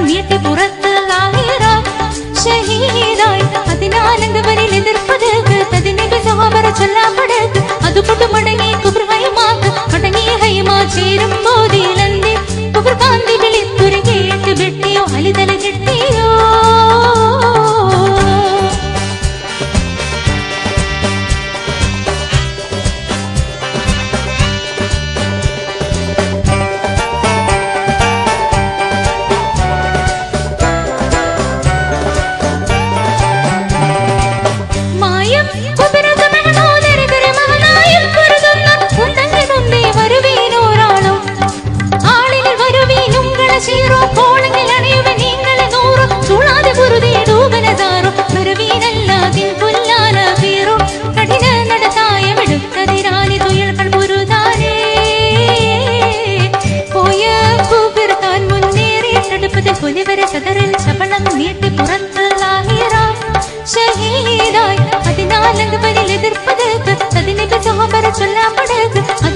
നീട്ടി പുറത്ത് ലാഹിറ ഷഹീദായി. അതിനാലങ്ക് വരിൽ എതിർപ്പത് തതിനബി സഹാബറ ചൊല്ലാപ്പടക്ക് അതുകൊണ്ട് മടങ്ങി കുബ്ര ഹൈമാക്ക് മടങ്ങി ഹൈമ ചേരും ബോധിയിലന്തി കുബ്ര കാന്തി വിളിത്തുരു കേട്ട് വെട്ടിയോ അലിതല കെട്ടിയോ.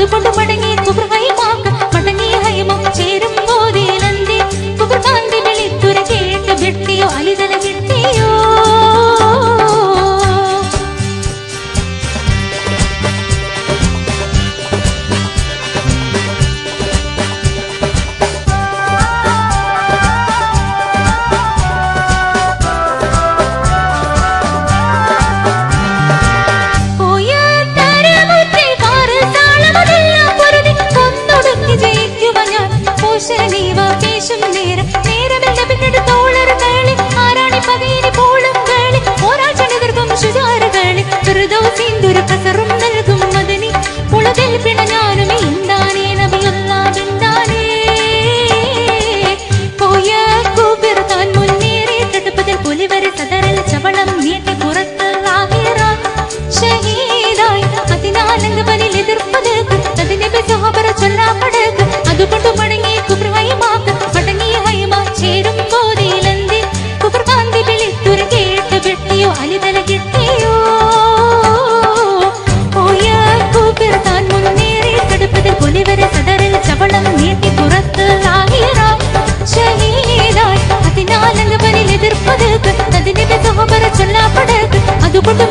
അതുകൊണ്ട് മടങ്ങി കുബ്ര ഹൈമാക്ക് മടങ്ങി ഹൈമം ചേരും ബോധിയിലന്തി കുബ്ര കാന്തി വിളിത്തുര കേട്ട് വെട്ടിയോ അലിതല കെട്ടിയോ. അതുകൊണ്ട് മടങ്ങി കുബ്ര ഹൈമാക്ക് മടങ്ങി ഹൈമ ചേരും ബോധിയിലന്തി കുബ്ര കാന്തി വിളിത്തുര കേട്ട് വെട്ടിയോ അലിതല കെട്ടിയോ. പോയ കുബ്ര താൻ മുന്നേറി തടുപ്പതിൽ പുലിവരെ സദറിൽ ചവളം നീട്ടി പുറത്ത് ലാഹിറ ഷഹീദായി. അതിനാലങ്ക് വരിൽ എതിർപ്പത് നദിനബി സഹബറ ചൊല്ലാപ്പടക്ക് അതുകൊണ്ട്